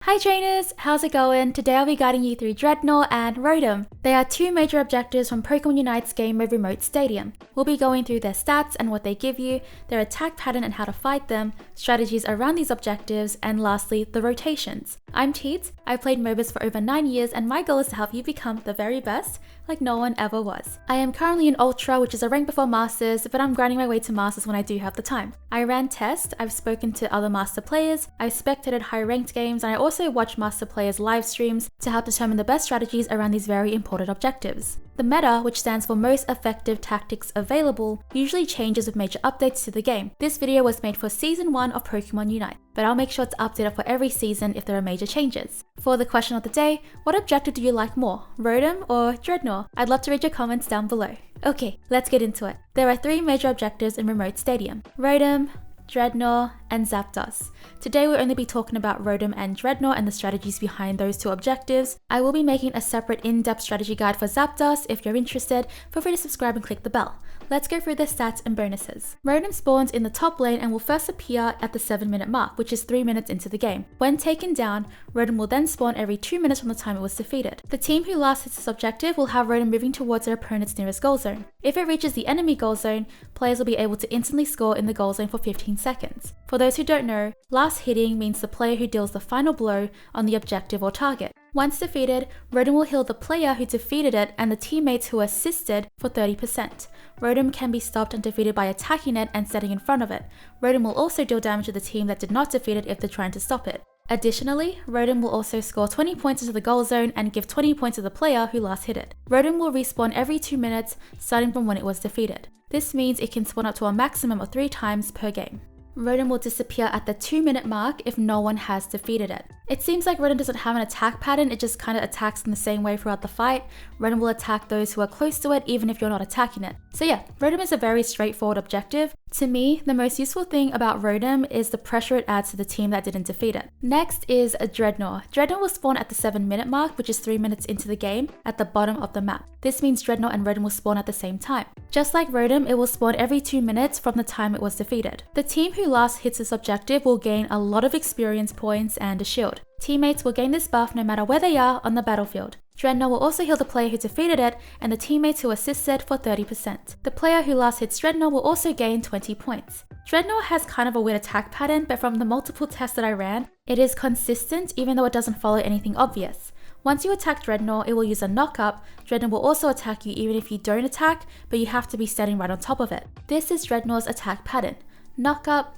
Hi trainers, how's it going? Today I'll be guiding you through Dreadnaw and Rotom. They are two major objectives from Pokemon Unite's game mode Remote Stadium. We'll be going through their stats and what they give you, their attack pattern and how to fight them, strategies around these objectives, and lastly, the rotations. I'm Teets, I've played MOBAs for over 9 years and my goal is to help you become the very best, like no one ever was. I am currently in Ultra, which is a rank before Masters, but I'm grinding my way to Masters when I do have the time. I ran tests, I've spoken to other Master players, I've spectated high ranked games, and I also watch Master players' live streams to help determine the best strategies around these very important objectives. The meta, which stands for most effective tactics available, usually changes with major updates to the game. This video was made for Season 1 of Pokemon Unite, but I'll make sure to update it for every season if there are major changes. For the question of the day, what objective do you like more, Rotom or Drednaw? I'd love to read your comments down below. Okay, let's get into it. There are 3 major objectives in Remote Stadium: Rotom, Drednaw, and Zapdos. Today we'll only be talking about Rotom and Drednaw and the strategies behind those 2 objectives. I will be making a separate in-depth strategy guide for Zapdos. If you're interested, feel free to subscribe and click the bell. Let's go through the stats and bonuses. Rotom spawns in the top lane and will first appear at the 7-minute mark, which is 3 minutes into the game. When taken down, Rotom will then spawn every 2 minutes from the time it was defeated. The team who last hits this objective will have Rotom moving towards their opponent's nearest goal zone. If it reaches the enemy goal zone, players will be able to instantly score in the goal zone for 15 seconds. For those who don't know, last hitting means the player who deals the final blow on the objective or target. Once defeated, Rotom will heal the player who defeated it and the teammates who assisted for 30%. Rotom can be stopped and defeated by attacking it and setting in front of it. Rotom will also deal damage to the team that did not defeat it if they're trying to stop it. Additionally, Rotom will also score 20 points into the goal zone and give 20 points to the player who last hit it. Rotom will respawn every 2 minutes, starting from when it was defeated. This means it can spawn up to a maximum of 3 times per game. Rotom will disappear at the 2-minute mark if no one has defeated it. It seems like Rotom doesn't have an attack pattern, it just kind of attacks in the same way throughout the fight. Rotom will attack those who are close to it even if you're not attacking it. So yeah, Rotom is a very straightforward objective. To me, the most useful thing about Rotom is the pressure it adds to the team that didn't defeat it. Next is a Dreadnaw. Dreadnaw will spawn at the 7-minute mark, which is 3 minutes into the game, at the bottom of the map. This means Dreadnaw and Rotom will spawn at the same time. Just like Rotom, it will spawn every 2 minutes from the time it was defeated. The team who last hits this objective will gain a lot of experience points and a shield. Teammates will gain this buff no matter where they are on the battlefield. Dreadnaw will also heal the player who defeated it and the teammates who assisted for 30%. The player who last hits Dreadnaw will also gain 20 points. Dreadnaw has kind of a weird attack pattern, but from the multiple tests that I ran, it is consistent even though it doesn't follow anything obvious. Once you attack Dreadnaw, it will use a knock-up. Dreadnaw will also attack you even if you don't attack, but you have to be standing right on top of it. This is Dreadnaw's attack pattern: knock-up,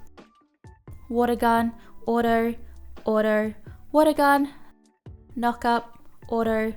water gun, auto, auto, water gun, knock-up, auto,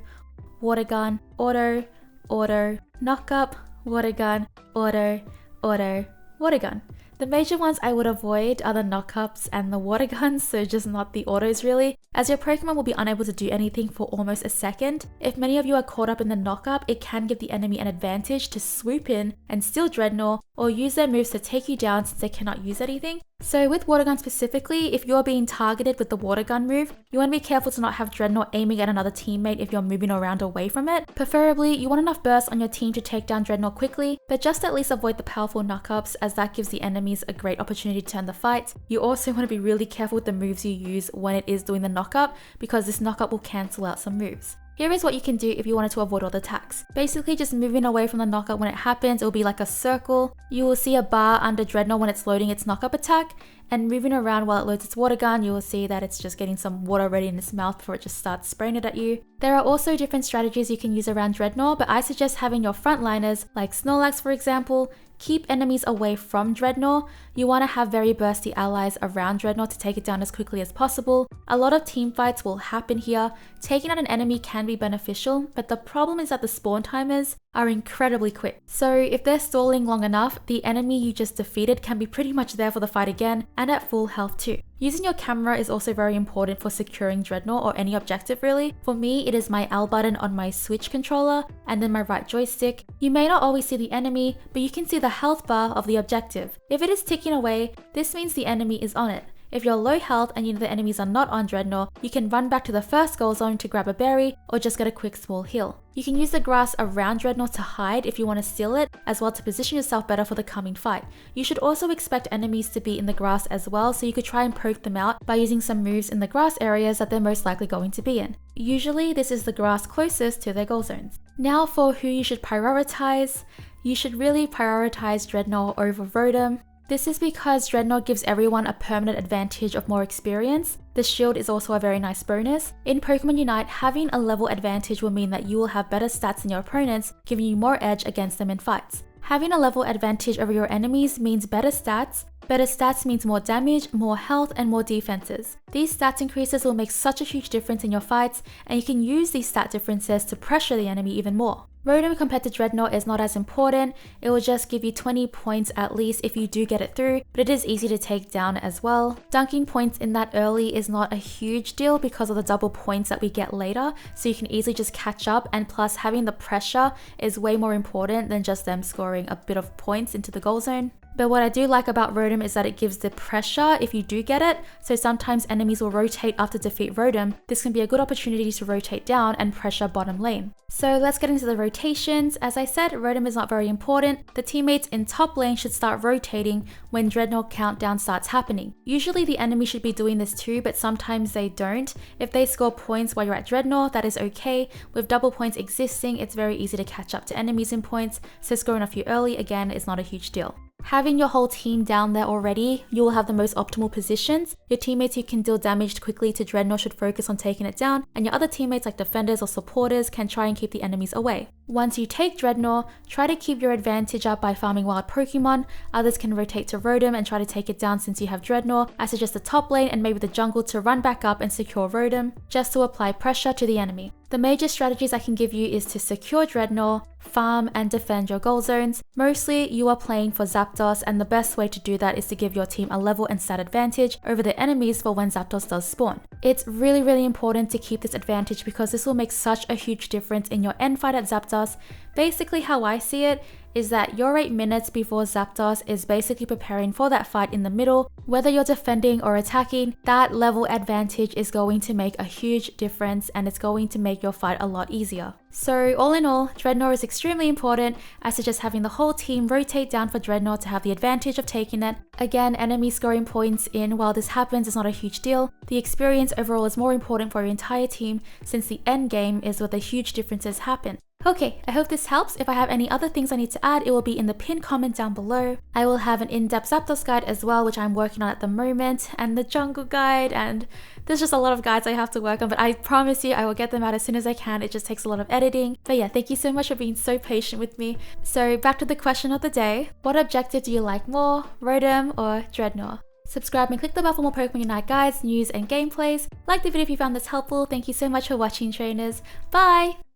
water gun, auto, auto, knock-up, water gun, auto, auto, water gun. The major ones I would avoid are the knock-ups and the water guns, so just not the autos really, as your Pokemon will be unable to do anything for almost a second. If many of you are caught up in the knock-up, it can give the enemy an advantage to swoop in and steal Dreadnaw, or use their moves to take you down since they cannot use anything. So with water gun specifically, if you're being targeted with the water gun move, you want to be careful to not have Dreadnaw aiming at another teammate if you're moving around away from it. Preferably, you want enough burst on your team to take down Dreadnaw quickly, but just at least avoid the powerful knock-ups as that gives the enemies a great opportunity to turn the fight. You also want to be really careful with the moves you use when it is doing the knock-up, because this knock-up will cancel out some moves. Here is what you can do if you wanted to avoid all the attacks. Basically just moving away from the knockup when it happens, it will be like a circle. You will see a bar under Dreadnaw when it's loading its knockup attack, and moving around while it loads its water gun, you will see that it's just getting some water ready in its mouth before it just starts spraying it at you. There are also different strategies you can use around Dreadnaw, but I suggest having your frontliners, like Snorlax for example, keep enemies away from Dreadnaw. You want to have very bursty allies around Dreadnaw to take it down as quickly as possible. A lot of team fights will happen here. Taking out an enemy can be beneficial, but the problem is that the spawn timers are incredibly quick. So if they're stalling long enough, the enemy you just defeated can be pretty much there for the fight again and at full health too. Using your camera is also very important for securing Dreadnaw or any objective really. For me, it is my L button on my Switch controller and then my right joystick. You may not always see the enemy, but you can see the health bar of the objective. If it is ticking away, this means the enemy is on it. If you're low health and you know the enemies are not on Dreadnaw, you can run back to the first goal zone to grab a berry or just get a quick small heal. You can use the grass around Dreadnaw to hide if you want to steal it, as well to position yourself better for the coming fight. You should also expect enemies to be in the grass as well, so you could try and poke them out by using some moves in the grass areas that they're most likely going to be in. Usually this is the grass closest to their goal zones. Now for who you should prioritize. You should really prioritize Dreadnaw over Rotom. This is because Dreadnaw gives everyone a permanent advantage of more experience. The shield is also a very nice bonus. In Pokemon Unite, having a level advantage will mean that you will have better stats than your opponents, giving you more edge against them in fights. Having a level advantage over your enemies means better stats. Better stats means more damage, more health, and more defenses. These stats increases will make such a huge difference in your fights, and you can use these stat differences to pressure the enemy even more. Rotom compared to Dreadnaw is not as important. It will just give you 20 points at least if you do get it through, but it is easy to take down as well. Dunking points in that early is not a huge deal because of the double points that we get later, so you can easily just catch up, and plus having the pressure is way more important than just them scoring a bit of points into the goal zone. But what I do like about Rotom is that it gives the pressure if you do get it, so sometimes enemies will rotate after defeat Rotom. This can be a good opportunity to rotate down and pressure bottom lane. So let's get into the rotations. As I said, Rotom is not very important. The teammates in top lane should start rotating when Dreadnaw countdown starts happening. Usually the enemy should be doing this too, but sometimes they don't. If they score points while you're at Dreadnaw, that is okay. With double points existing, it's very easy to catch up to enemies in points, so scoring a few early again is not a huge deal. Having your whole team down there already, you will have the most optimal positions. Your teammates who can deal damage quickly to Dreadnaw should focus on taking it down, and your other teammates like defenders or supporters can try and keep the enemies away. Once you take Dreadnaw, try to keep your advantage up by farming wild Pokemon. Others can rotate to Rotom and try to take it down since you have Dreadnaw. I suggest the top lane and maybe the jungle to run back up and secure Rotom, just to apply pressure to the enemy. The major strategies I can give you is to secure Dreadnaw, farm, and defend your goal zones. Mostly you are playing for Zapdos, and the best way to do that is to give your team a level and stat advantage over the enemies for when Zapdos does spawn. It's really important to keep this advantage because this will make such a huge difference in your end fight at Zapdos. Basically how I see it is that your 8 minutes before Zapdos is basically preparing for that fight in the middle. Whether you're defending or attacking, that level advantage is going to make a huge difference, and it's going to make your fight a lot easier. So all in all, Dreadnaw is extremely important. I suggest having the whole team rotate down for Dreadnaw to have the advantage of taking it. Again, enemy scoring points in while this happens is not a huge deal. The experience overall is more important for your entire team since the end game is where the huge differences happen. Okay, I hope this helps. If I have any other things I need to add, it will be in the pinned comment down below. I will have an in-depth Zapdos guide as well, which I'm working on at the moment, and the jungle guide, and there's just a lot of guides I have to work on, but I promise you I will get them out as soon as I can. It just takes a lot of editing. But yeah, thank you so much for being so patient with me. So back to the question of the day. What objective do you like more, Rotom or Dreadnaw? Subscribe and click the bell for more Pokemon Unite guides, news, and gameplays. Like the video if you found this helpful. Thank you so much for watching, trainers. Bye!